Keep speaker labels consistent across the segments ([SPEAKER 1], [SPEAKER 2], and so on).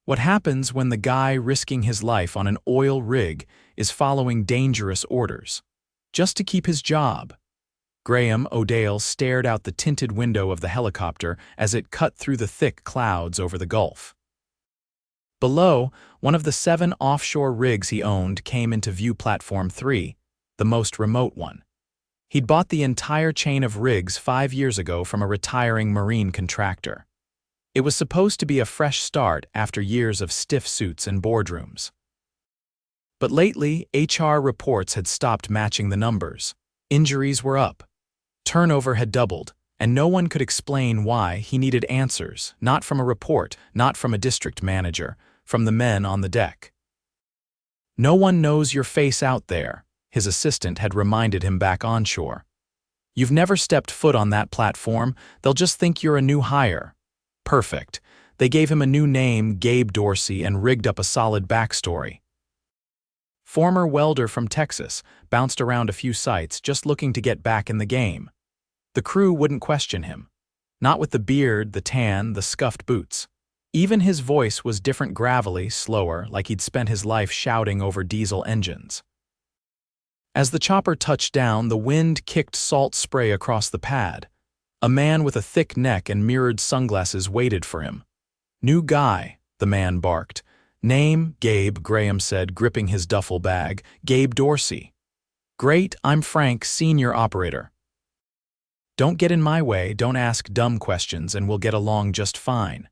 [SPEAKER 1] What happens when the guy risking his life on an oil rig is following dangerous orders, just to keep his job? Graham O'Dale stared out the tinted window of the helicopter as it cut through the thick clouds over the Gulf. Below, one of the 7 offshore rigs he owned came into view. Platform 3, the most remote one. He'd bought the entire chain of rigs 5 years ago from a retiring marine contractor. It was supposed to be a fresh start after years of stiff suits and boardrooms. But lately, HR reports had stopped matching the numbers. Injuries were up. Turnover had doubled, and no one could explain why. He needed answers, not from a report, not from a district manager, from the men on the deck. "No one knows your face out there," his assistant had reminded him back onshore. "You've never stepped foot on that platform. They'll just think you're a new hire." Perfect. They gave him a new name, Gabe Dorsey, and rigged up a solid backstory. Former welder from Texas, bounced around a few sites just looking to get back in the game. The crew wouldn't question him. Not with the beard, the tan, the scuffed boots. Even his voice was different, gravelly, slower, like he'd spent his life shouting over diesel engines. As the chopper touched down, the wind kicked salt spray across the pad. A man with a thick neck and mirrored sunglasses waited for him. "New guy," the man barked. "Name, Gabe," Graham said, gripping his duffel bag. "Gabe Dorsey." "Great, I'm Frank, senior operator." "Don't get in my way, don't ask dumb questions, and we'll get along just fine."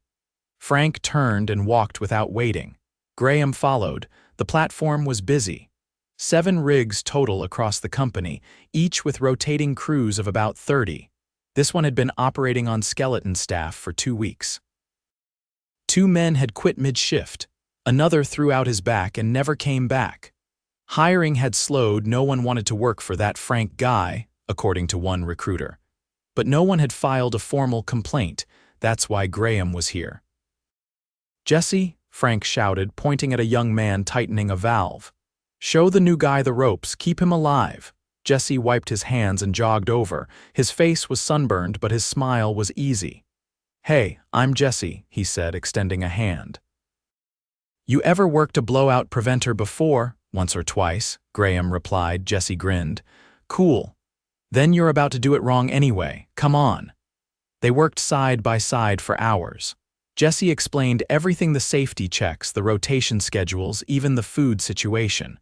[SPEAKER 1] Frank turned and walked without waiting. Graham followed. The platform was busy. 7 rigs total across the company, each with rotating crews of about 30. This one had been operating on skeleton staff for 2 weeks. 2 men had quit mid-shift. Another threw out his back and never came back. Hiring had slowed. No one wanted to work for that Frank guy, according to one recruiter. But no one had filed a formal complaint. That's why Graham was here. "Jesse," Frank shouted, pointing at a young man tightening a valve. "Show the new guy the ropes. Keep him alive." Jesse wiped his hands and jogged over. His face was sunburned, but his smile was easy. "Hey, I'm Jesse," he said, extending a hand. "You ever worked a blowout preventer before?" "Once or twice," Graham replied. Jesse grinned. "Cool. Then you're about to do it wrong anyway. Come on." They worked side by side for hours. Jesse explained everything: the safety checks, the rotation schedules, even the food situation.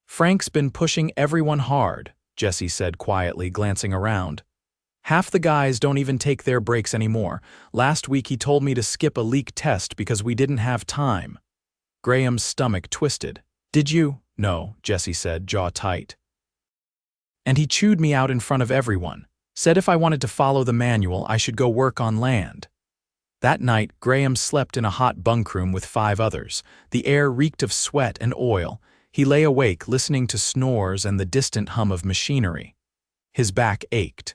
[SPEAKER 1] "Frank's been pushing everyone hard," Jesse said quietly, glancing around. "Half the guys don't even take their breaks anymore. Last week he told me to skip a leak test because we didn't have time." Graham's stomach twisted. "Did you?" "No," Jesse said, jaw tight. "And he chewed me out in front of everyone. Said if I wanted to follow the manual, I should go work on land." That night, Graham slept in a hot bunkroom with 5 others. The air reeked of sweat and oil. He lay awake, listening to snores and the distant hum of machinery. His back ached.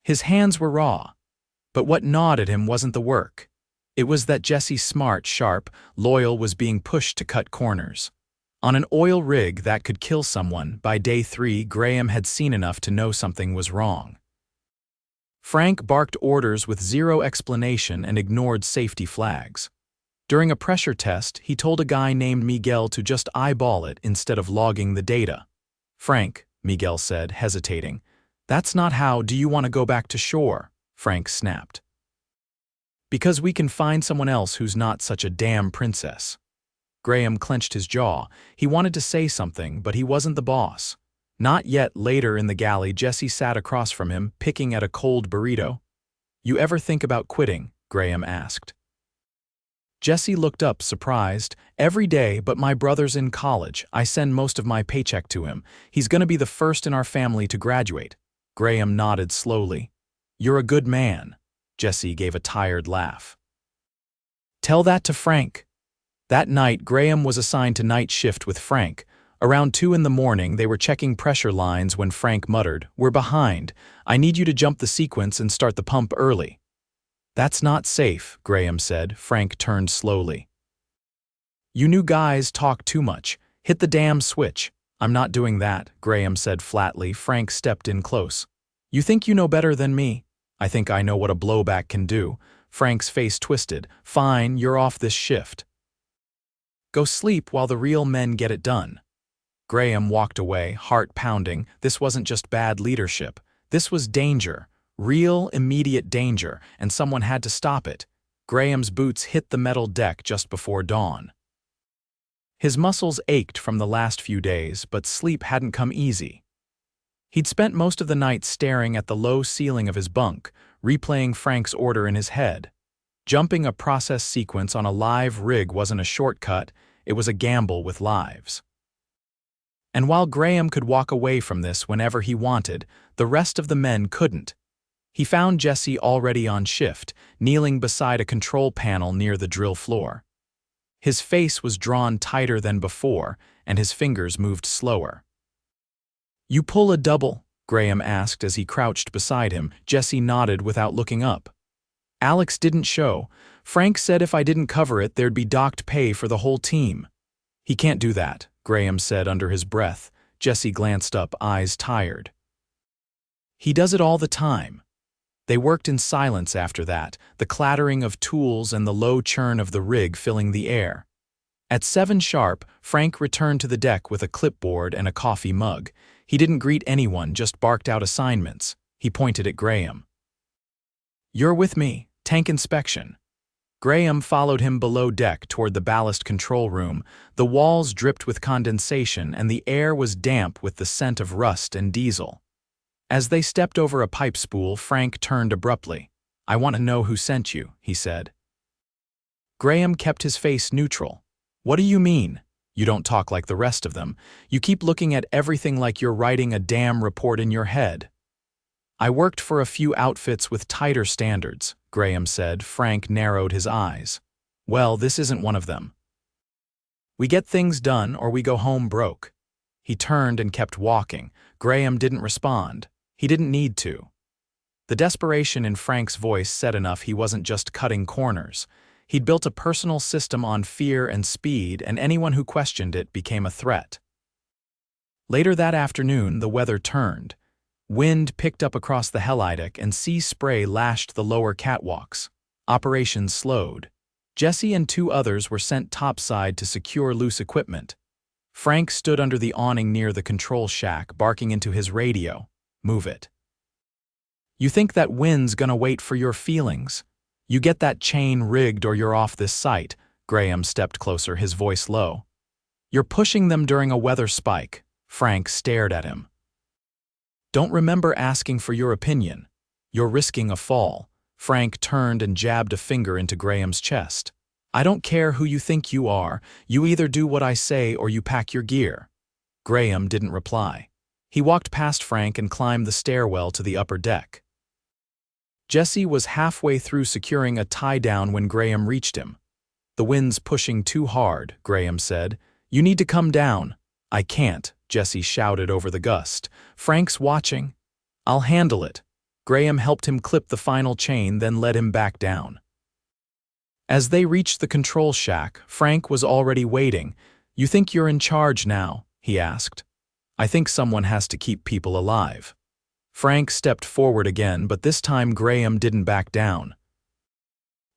[SPEAKER 1] His hands were raw. But what gnawed at him wasn't the work. It was that Jesse, smart, sharp, loyal, was being pushed to cut corners. On an oil rig that could kill someone, by day 3, Graham had seen enough to know something was wrong. Frank barked orders with zero explanation and ignored safety flags. During a pressure test, he told a guy named Miguel to just eyeball it instead of logging the data. "Frank," Miguel said, hesitating. "That's not how." "Do you want to go back to shore?" Frank snapped. "Because we can find someone else who's not such a damn princess." Graham clenched his jaw. He wanted to say something, but he wasn't the boss. Not yet. Later in the galley, Jesse sat across from him, picking at a cold burrito. "You ever think about quitting?" Graham asked. Jesse looked up, surprised. "Every day, but my brother's in college. I send most of my paycheck to him. He's going to be the first in our family to graduate." Graham nodded slowly. "You're a good man." Jesse gave a tired laugh. "Tell that to Frank." That night, Graham was assigned to night shift with Frank. Around 2 in the morning, they were checking pressure lines when Frank muttered, "We're behind. I need you to jump the sequence and start the pump early." "That's not safe," Graham said. Frank turned slowly. "You new guys talk too much. Hit the damn switch." "I'm not doing that," Graham said flatly. Frank stepped in close. "You think you know better than me?" "I think I know what a blowback can do." Frank's face twisted. Fine, you're off this shift. Go sleep while the real men get it done. Graham walked away, heart pounding. This wasn't just bad leadership. This was danger. Real, immediate danger, and someone had to stop it. Graham's boots hit the metal deck just before dawn. His muscles ached from the last few days, but sleep hadn't come easy. He'd spent most of the night staring at the low ceiling of his bunk, replaying Frank's order in his head. Jumping a process sequence on a live rig wasn't a shortcut, it was a gamble with lives. And while Graham could walk away from this whenever he wanted, the rest of the men couldn't. He found Jesse already on shift, kneeling beside a control panel near the drill floor. His face was drawn tighter than before, and his fingers moved slower. "You pull a double?" Graham asked as he crouched beside him. Jesse nodded without looking up. "Alex didn't show. Frank said if I didn't cover it, there'd be docked pay for the whole team." "He can't do that," Graham said under his breath. Jesse glanced up, eyes tired. "He does it all the time." They worked in silence after that, the clattering of tools and the low churn of the rig filling the air. At 7 sharp, Frank returned to the deck with a clipboard and a coffee mug. He didn't greet anyone, just barked out assignments. He pointed at Graham. "You're with me, tank inspection." Graham followed him below deck toward the ballast control room. The walls dripped with condensation and the air was damp with the scent of rust and diesel. As they stepped over a pipe spool, Frank turned abruptly. "I want to know who sent you," he said. Graham kept his face neutral. "What do you mean? You don't talk like the rest of them. You keep looking at everything like you're writing a damn report in your head." "I worked for a few outfits with tighter standards," Graham said. Frank narrowed his eyes. "Well, this isn't one of them. We get things done or we go home broke." He turned and kept walking. Graham didn't respond. He didn't need to. The desperation in Frank's voice said enough he wasn't just cutting corners. He'd built a personal system on fear and speed, and anyone who questioned it became a threat. Later that afternoon, the weather turned. Wind picked up across the Helidec and sea spray lashed the lower catwalks. Operations slowed. Jesse and 2 others were sent topside to secure loose equipment. Frank stood under the awning near the control shack, barking into his radio. "Move it. You think that wind's gonna wait for your feelings? You get that chain rigged or you're off this site." Graham stepped closer, his voice low. "You're pushing them during a weather spike." Frank stared at him. "Don't remember asking for your opinion. You're risking a fall." Frank turned and jabbed a finger into Graham's chest. "I don't care who you think you are. You either do what I say or you pack your gear." Graham didn't reply. He walked past Frank and climbed the stairwell to the upper deck. Jesse was halfway through securing a tie-down when Graham reached him. "The wind's pushing too hard," Graham said. "You need to come down." "I can't," Jesse shouted over the gust. "Frank's watching." "I'll handle it." Graham helped him clip the final chain, then led him back down. As they reached the control shack, Frank was already waiting. "You think you're in charge now?" he asked. "I think someone has to keep people alive." Frank stepped forward again, but this time Graham didn't back down.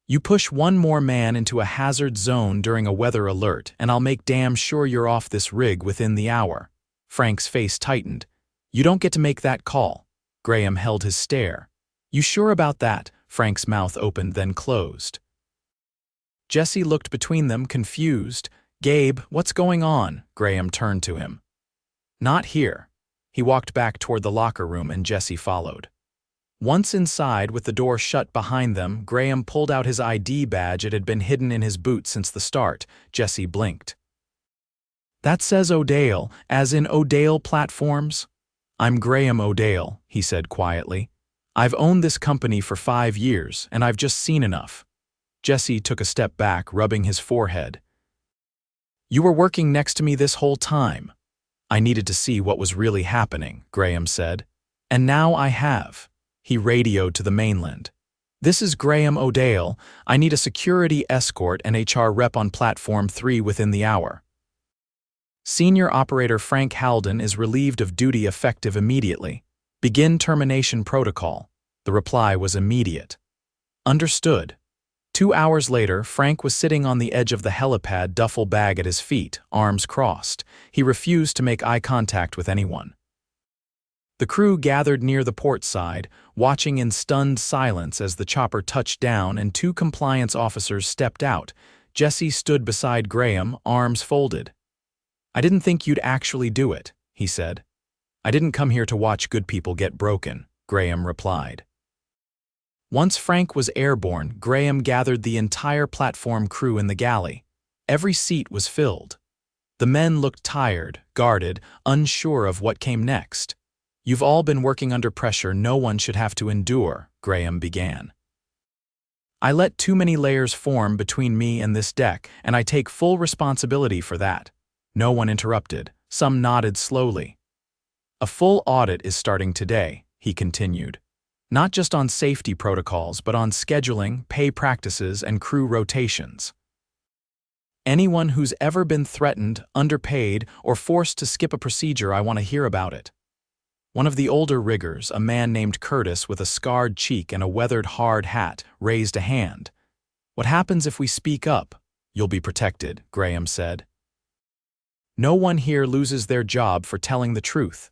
[SPEAKER 1] "You push one more man into a hazard zone during a weather alert, and I'll make damn sure you're off this rig within the hour." Frank's face tightened. "You don't get to make that call." Graham held his stare. "You sure about that?" Frank's mouth opened then closed. Jesse looked between them, confused. "Gabe, what's going on?" Graham turned to him. "Not here." He walked back toward the locker room and Jesse followed. Once inside, with the door shut behind them, Graham pulled out his ID badge. It had been hidden in his boot since the start. Jesse blinked. "That says O'Dale, as in O'Dale Platforms?" "I'm Graham O'Dale," he said quietly. "I've owned this company for 5 years, and I've just seen enough." Jesse took a step back, rubbing his forehead. "You were working next to me this whole time." "I needed to see what was really happening," Graham said. "And now I have." He radioed to the mainland. "This is Graham O'Dale. I need a security escort and HR rep on Platform 3 within the hour. Senior Operator Frank Halden is relieved of duty effective immediately. Begin termination protocol." The reply was immediate. "Understood." 2 hours later, Frank was sitting on the edge of the helipad, duffel bag at his feet, arms crossed. He refused to make eye contact with anyone. The crew gathered near the port side, watching in stunned silence as the chopper touched down and 2 compliance officers stepped out. Jesse stood beside Graham, arms folded. "I didn't think you'd actually do it," he said. "I didn't come here to watch good people get broken," Graham replied. Once Frank was airborne, Graham gathered the entire platform crew in the galley. Every seat was filled. The men looked tired, guarded, unsure of what came next. "You've all been working under pressure no one should have to endure," Graham began. "I let too many layers form between me and this deck, and I take full responsibility for that." No one interrupted. Some nodded slowly. "A full audit is starting today," he continued. "Not just on safety protocols, but on scheduling, pay practices, and crew rotations. Anyone who's ever been threatened, underpaid, or forced to skip a procedure, I want to hear about it." One of the older riggers, a man named Curtis with a scarred cheek and a weathered hard hat, raised a hand. "What happens if we speak up?" "You'll be protected," Graham said. "No one here loses their job for telling the truth."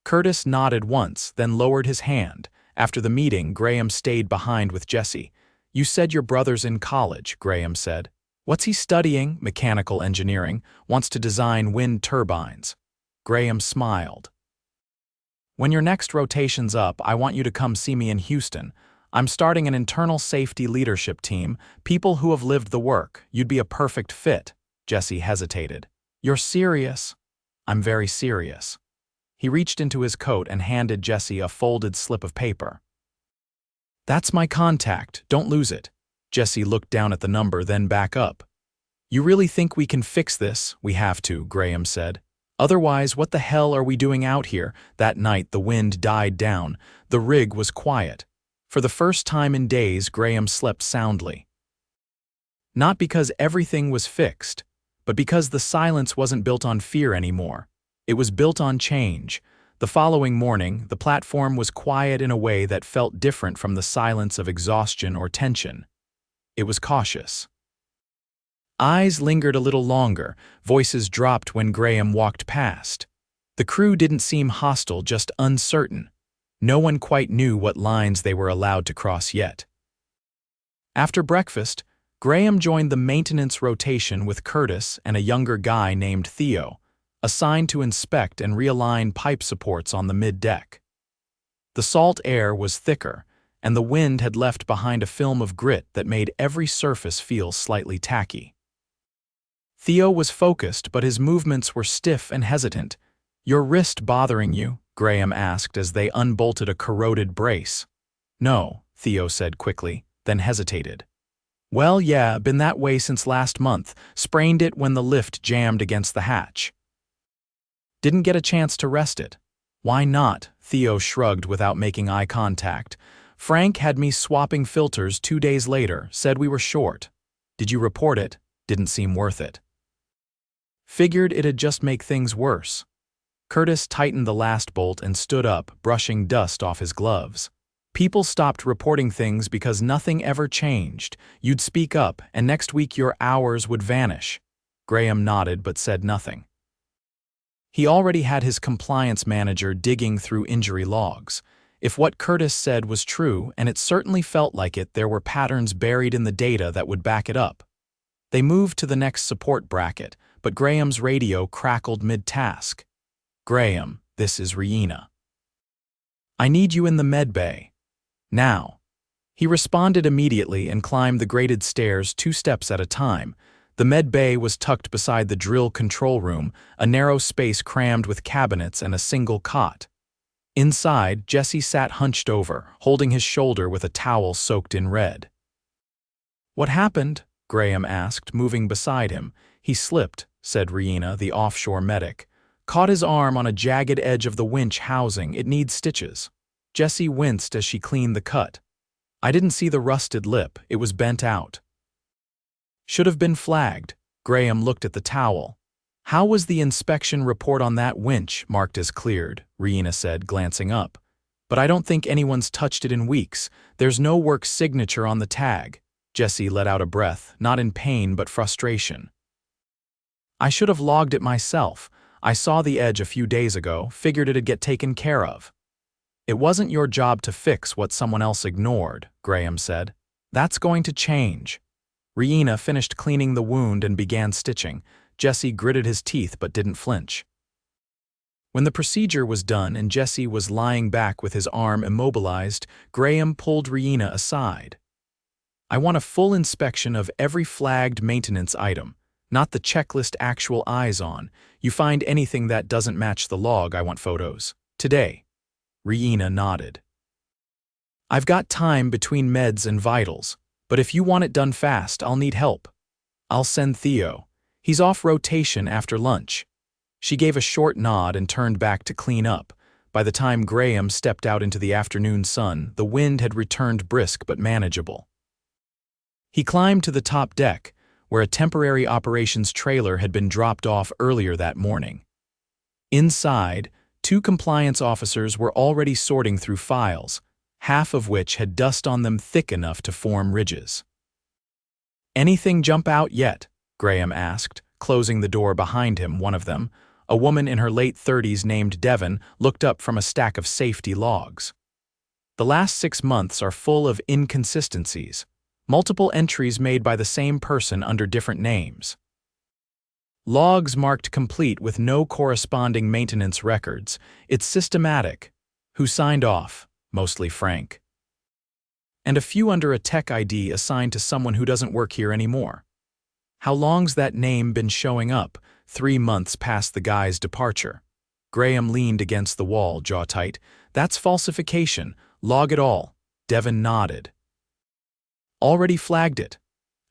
[SPEAKER 1] Curtis nodded once, then lowered his hand. After the meeting, Graham stayed behind with Jesse. "You said your brother's in college," Graham said. "What's he studying?" "Mechanical engineering. Wants to design wind turbines." Graham smiled. "When your next rotation's up, I want you to come see me in Houston. I'm starting an internal safety leadership team, people who have lived the work. You'd be a perfect fit." Jesse hesitated. "You're serious?" "I'm very serious." He reached into his coat and handed Jesse a folded slip of paper. "That's my contact, don't lose it." Jesse looked down at the number, then back up. "You really think we can fix this?" "We have to," Graham said. "Otherwise, what the hell are we doing out here?" That night, the wind died down. The rig was quiet. For the first time in days, Graham slept soundly. Not because everything was fixed, but because the silence wasn't built on fear anymore. It was built on change. The following morning, the platform was quiet in a way that felt different from the silence of exhaustion or tension. It was cautious. Eyes lingered a little longer, voices dropped when Graham walked past. The crew didn't seem hostile, just uncertain. No one quite knew what lines they were allowed to cross yet. After breakfast, Graham joined the maintenance rotation with Curtis and a younger guy named Theo, assigned to inspect and realign pipe supports on the mid-deck. The salt air was thicker, and the wind had left behind a film of grit that made every surface feel slightly tacky. Theo was focused, but his movements were stiff and hesitant. "Your wrist bothering you?" Graham asked as they unbolted a corroded brace. "No," Theo said quickly, then hesitated. "Well, yeah, been that way since last month. Sprained it when the lift jammed against the hatch. Didn't get a chance to rest it." "Why not?" Theo shrugged without making eye contact. "Frank had me swapping filters 2 days later, said we were short." "Did you report it?" "Didn't seem worth it." "Figured it'd just make things worse." Curtis tightened the last bolt and stood up, brushing dust off his gloves. "People stopped reporting things because nothing ever changed. You'd speak up, and next week your hours would vanish." Graham nodded but said nothing. He already had his compliance manager digging through injury logs. If what Curtis said was true, and it certainly felt like it, there were patterns buried in the data that would back it up. They moved to the next support bracket, but Graham's radio crackled mid-task. "Graham, this is Rihanna. I need you in the med bay. Now." He responded immediately and climbed the graded stairs 2 steps at a time. The med bay was tucked beside the drill control room, a narrow space crammed with cabinets and a single cot. Inside, Jesse sat hunched over, holding his shoulder with a towel soaked in red. "What happened?" Graham asked, moving beside him. "He slipped," said Rihanna, the offshore medic. "Caught his arm on a jagged edge of the winch housing. It needs stitches." Jesse winced as she cleaned the cut. "I didn't see the rusted lip. It was bent out." "Should have been flagged." Graham looked at the towel. "How was the inspection report on that winch marked as cleared?" Rihanna said, glancing up. "But I don't think anyone's touched it in weeks. There's no work signature on the tag." Jesse let out a breath, not in pain but frustration. I should have logged it myself. I saw the edge a few days ago, figured it'd get taken care of. It wasn't your job to fix what someone else ignored, Graham said. That's going to change. Rihanna finished cleaning the wound and began stitching. Jesse gritted his teeth but didn't flinch. When the procedure was done and Jesse was lying back with his arm immobilized, Graham pulled Rihanna aside. I want a full inspection of every flagged maintenance item, not the checklist actual eyes on. You find anything that doesn't match the log, I want photos. Today. Rihanna nodded. I've got time between meds and vitals, but if you want it done fast, I'll need help. I'll send Theo. He's off rotation after lunch. She gave a short nod and turned back to clean up. By the time Graham stepped out into the afternoon sun, the wind had returned brisk but manageable. He climbed to the top deck, where a temporary operations trailer had been dropped off earlier that morning. Inside, 2 compliance officers were already sorting through files, half of which had dust on them thick enough to form ridges. Anything jump out yet? Graham asked, closing the door behind him. One of them, a woman in her late 30s named Devon, looked up from a stack of safety logs. The last 6 months are full of inconsistencies, multiple entries made by the same person under different names. Logs marked complete with no corresponding maintenance records. It's systematic. Who signed off? Mostly Frank. And a few under a tech ID assigned to someone who doesn't work here anymore. How long's that name been showing up? 3 months past the guy's departure. Graham leaned against the wall, jaw tight. That's falsification. Log it all. Devon nodded. Already flagged it.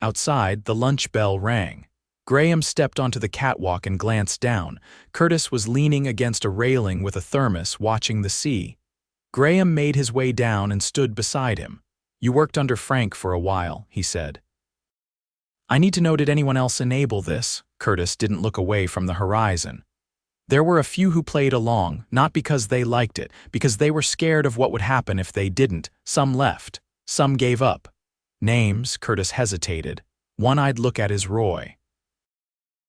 [SPEAKER 1] Outside, the lunch bell rang. Graham stepped onto the catwalk and glanced down. Curtis was leaning against a railing with a thermos, watching the sea. Graham made his way down and stood beside him. You worked under Frank for a while, he said. I need to know, did anyone else enable this? Curtis didn't look away from the horizon. There were a few who played along, not because they liked it, because they were scared of what would happen if they didn't. Some left. Some gave up. Names, Curtis hesitated. One I'd look at is Roy.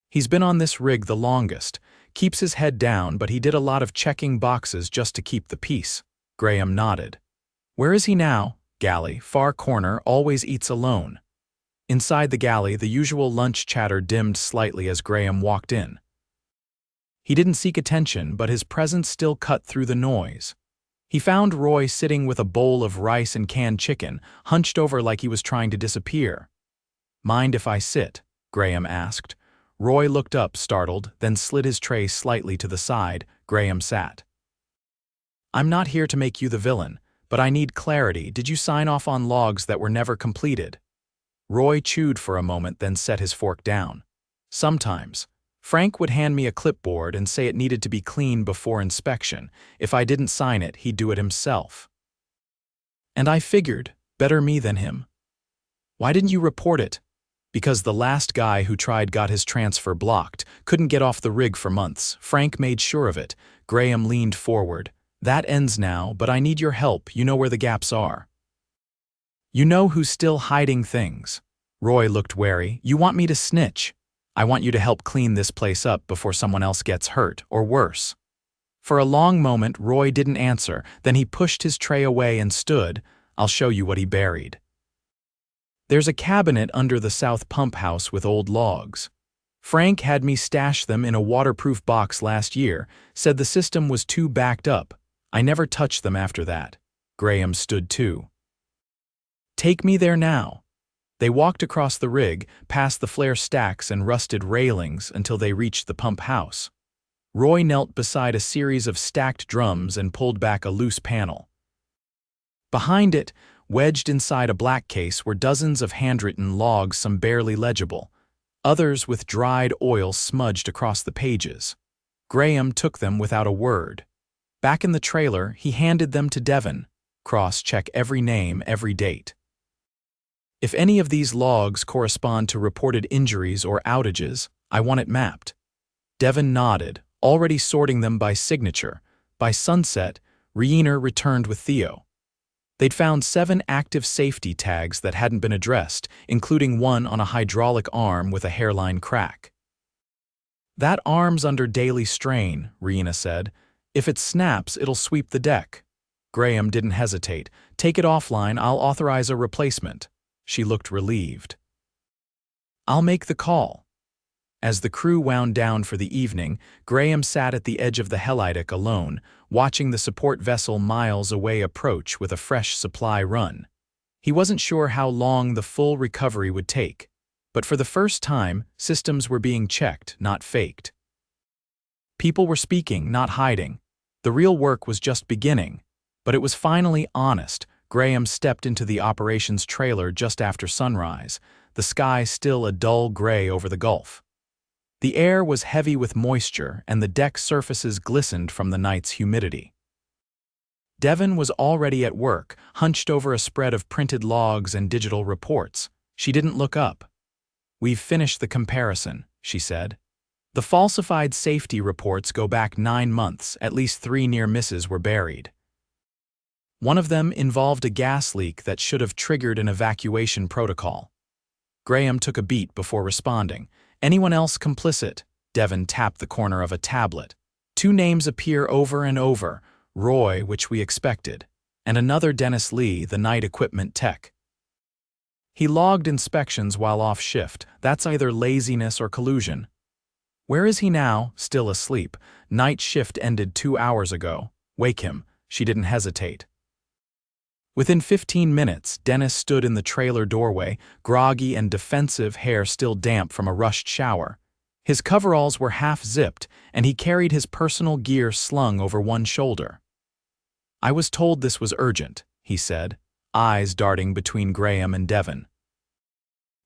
[SPEAKER 1] He's been on this rig the longest. Keeps his head down, but he did a lot of checking boxes just to keep the peace. Graham nodded. Where is he now? Galley, far corner, always eats alone. Inside the galley, the usual lunch chatter dimmed slightly as Graham walked in. He didn't seek attention, but his presence still cut through the noise. He found Roy sitting with a bowl of rice and canned chicken, hunched over like he was trying to disappear. Mind if I sit? Graham asked. Roy looked up, startled, then slid his tray slightly to the side. Graham sat. I'm not here to make you the villain, but I need clarity. Did you sign off on logs that were never completed? Roy chewed for a moment, then set his fork down. Sometimes. Frank would hand me a clipboard and say it needed to be clean before inspection. If I didn't sign it, he'd do it himself. And I figured, better me than him. Why didn't you report it? Because the last guy who tried got his transfer blocked, couldn't get off the rig for months. Frank made sure of it. Graham leaned forward. That ends now, but I need your help. You know where the gaps are. You know who's still hiding things. Roy looked wary. You want me to snitch? I want you to help clean this place up before someone else gets hurt, or worse. For a long moment, Roy didn't answer. Then he pushed his tray away and stood. I'll show you what he buried. There's a cabinet under the south pump house with old logs. Frank had me stash them in a waterproof box last year, said the system was too backed up. I never touched them after that. Graham stood too. Take me there now. They walked across the rig, past the flare stacks and rusted railings until they reached the pump house. Roy knelt beside a series of stacked drums and pulled back a loose panel. Behind it, wedged inside a black case, were dozens of handwritten logs, some barely legible, others with dried oil smudged across the pages. Graham took them without a word. Back in the trailer, he handed them to Devon. Cross-check every name, every date. If any of these logs correspond to reported injuries or outages, I want it mapped. Devon nodded, already sorting them by signature. By sunset, Rihanna returned with Theo. They'd found 7 active safety tags that hadn't been addressed, including one on a hydraulic arm with a hairline crack. "That arm's under daily strain," Rihanna said. "If it snaps, it'll sweep the deck." Graham didn't hesitate. "Take it offline, I'll authorize a replacement." She looked relieved. "I'll make the call." As the crew wound down for the evening, Graham sat at the edge of the Heliotic alone, watching the support vessel miles away approach with a fresh supply run. He wasn't sure how long the full recovery would take, but for the first time, systems were being checked, not faked. People were speaking, not hiding. The real work was just beginning, but it was finally honest. Graham stepped into the operations trailer just after sunrise, the sky still a dull gray over the Gulf. The air was heavy with moisture, and the deck surfaces glistened from the night's humidity. Devon was already at work, hunched over a spread of printed logs and digital reports. She didn't look up. "We've finished the comparison," she said. "The falsified safety reports go back 9 months, at least 3 near misses were buried. One of them involved a gas leak that should have triggered an evacuation protocol." Graham took a beat before responding. "Anyone else complicit?" Devon tapped the corner of a tablet. 2 names appear over and over, Roy, which we expected, and another Dennis Lee, the night equipment tech. "He logged inspections while off shift. That's either laziness or collusion." "Where is he now?" "Still asleep. Night shift ended 2 hours ago." "Wake him." She didn't hesitate. Within 15 minutes, Dennis stood in the trailer doorway, groggy and defensive, hair still damp from a rushed shower. His coveralls were half-zipped, and he carried his personal gear slung over one shoulder. "I was told this was urgent," he said, eyes darting between Graham and Devon.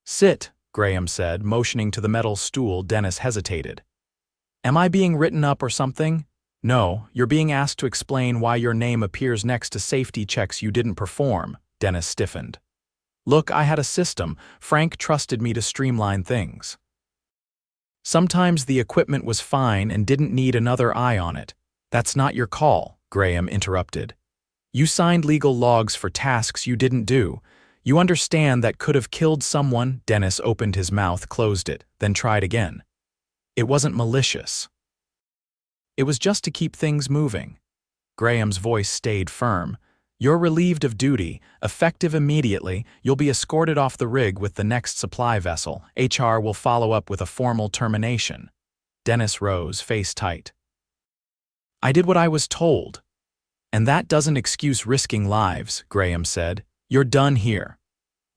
[SPEAKER 1] "Sit," Graham said, motioning to the metal stool. Dennis hesitated. "Am I being written up or something?" "No, you're being asked to explain why your name appears next to safety checks you didn't perform," Dennis stiffened. "Look, I had a system. Frank trusted me to streamline things." "Sometimes the equipment was fine and didn't need another eye on it." "That's not your call," Graham interrupted. "You signed legal logs for tasks you didn't do. You understand that could have killed someone." Dennis opened his mouth, closed it, then tried again. "It wasn't malicious. It was just to keep things moving." Graham's voice stayed firm. "You're relieved of duty, effective immediately. You'll be escorted off the rig with the next supply vessel. HR will follow up with a formal termination." Dennis rose, face tight. "I did what I was told." "And that doesn't excuse risking lives," Graham said. "You're done here."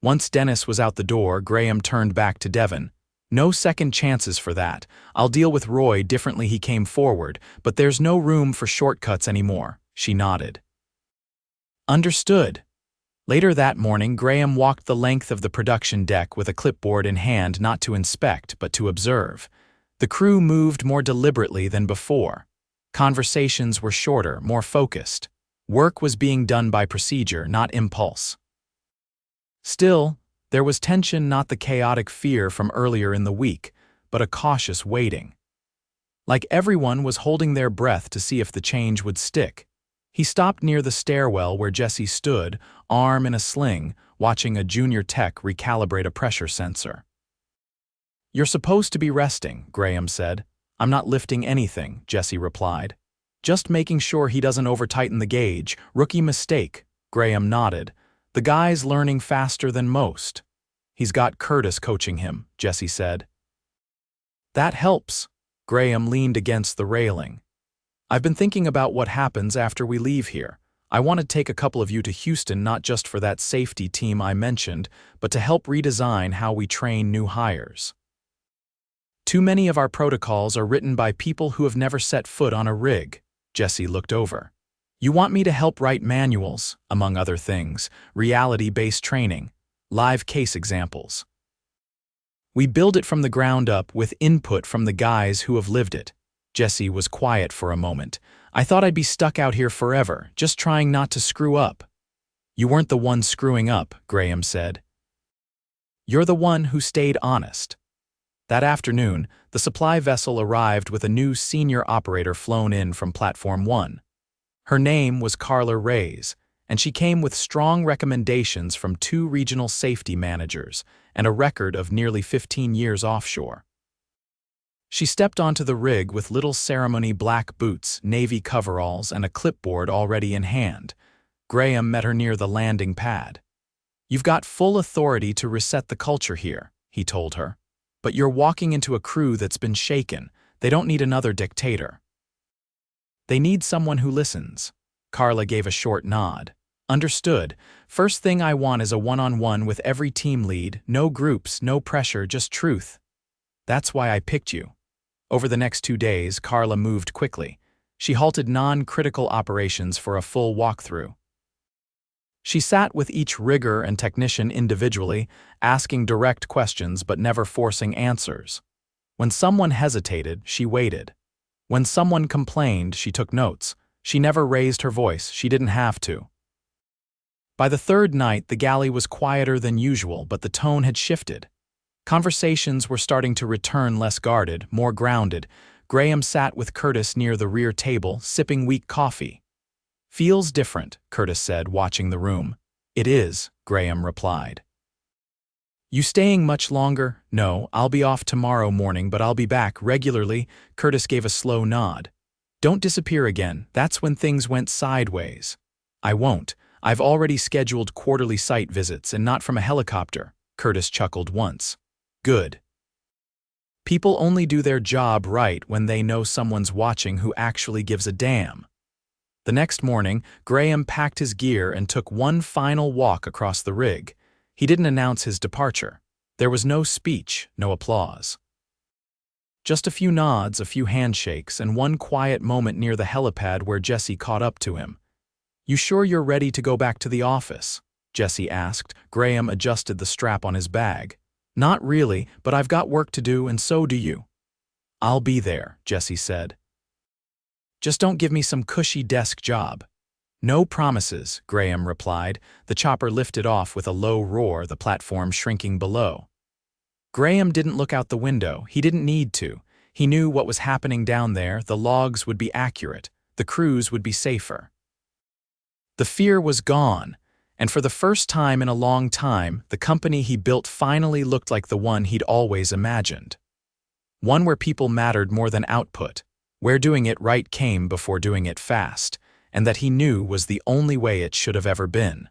[SPEAKER 1] Once Dennis was out the door, Graham turned back to Devon. "No second chances for that. I'll deal with Roy differently. He came forward, but there's no room for shortcuts anymore." She nodded. "Understood." Later that morning, Graham walked the length of the production deck with a clipboard in hand, not to inspect, but to observe. The crew moved more deliberately than before. Conversations were shorter, more focused. Work was being done by procedure, not impulse. Still, there was tension, not the chaotic fear from earlier in the week, but a cautious waiting. Like everyone was holding their breath to see if the change would stick. He stopped near the stairwell where Jesse stood, arm in a sling, watching a junior tech recalibrate a pressure sensor. "You're supposed to be resting," Graham said. "I'm not lifting anything," Jesse replied. "Just making sure he doesn't over-tighten the gauge. Rookie mistake." Graham nodded. "The guy's learning faster than most." "He's got Curtis coaching him," Jesse said. "That helps." Graham leaned against the railing. "I've been thinking about what happens after we leave here. I want to take a couple of you to Houston, not just for that safety team I mentioned, but to help redesign how we train new hires. Too many of our protocols are written by people who have never set foot on a rig." Jesse looked over. "You want me to help write manuals, among other things, reality-based training, live case examples. We build it from the ground up with input from the guys who have lived it." Jesse was quiet for a moment. "I thought I'd be stuck out here forever, just trying not to screw up." "You weren't the one screwing up," Graham said. "You're the one who stayed honest." That afternoon, the supply vessel arrived with a new senior operator flown in from Platform 1. Her name was Carla Reyes, and she came with strong recommendations from 2 regional safety managers and a record of nearly 15 years offshore. She stepped onto the rig with little ceremony black boots, navy coveralls, and a clipboard already in hand. Graham met her near the landing pad. "You've got full authority to reset the culture here," he told her. "But you're walking into a crew that's been shaken. They don't need another dictator. They need someone who listens." Carla gave a short nod. "Understood. First thing I want is a one-on-one with every team lead, no groups, no pressure, just truth. That's why I picked you." Over the next 2 days, Carla moved quickly. She halted non-critical operations for a full walkthrough. She sat with each rigger and technician individually, asking direct questions but never forcing answers. When someone hesitated, she waited. When someone complained, she took notes. She never raised her voice. She didn't have to. By the 3rd night, the galley was quieter than usual, but the tone had shifted. Conversations were starting to return less guarded, more grounded. Graham sat with Curtis near the rear table, sipping weak coffee. "Feels different," Curtis said, watching the room. "It is," Graham replied. "You staying much longer?" "No, I'll be off tomorrow morning, but I'll be back regularly." Curtis gave a slow nod. "Don't disappear again. That's when things went sideways." "I won't. I've already scheduled quarterly site visits, and not from a helicopter." Curtis chuckled once. "Good. People only do their job right when they know someone's watching who actually gives a damn." The next morning, Graham packed his gear and took one final walk across the rig. He didn't announce his departure. There was no speech, no applause. Just a few nods, a few handshakes, and one quiet moment near the helipad where Jesse caught up to him. "You sure you're ready to go back to the office?" Jesse asked. Graham adjusted the strap on his bag. "Not really, but I've got work to do, and so do you." "I'll be there," Jesse said. "Just don't give me some cushy desk job." "No promises," Graham replied. The chopper lifted off with a low roar, the platform shrinking below. Graham didn't look out the window. He didn't need to. He knew what was happening down there. The logs would be accurate. The crews would be safer. The fear was gone, and for the first time in a long time, the company he built finally looked like the one he'd always imagined. One where people mattered more than output, where doing it right came before doing it fast, and that he knew was the only way it should have ever been.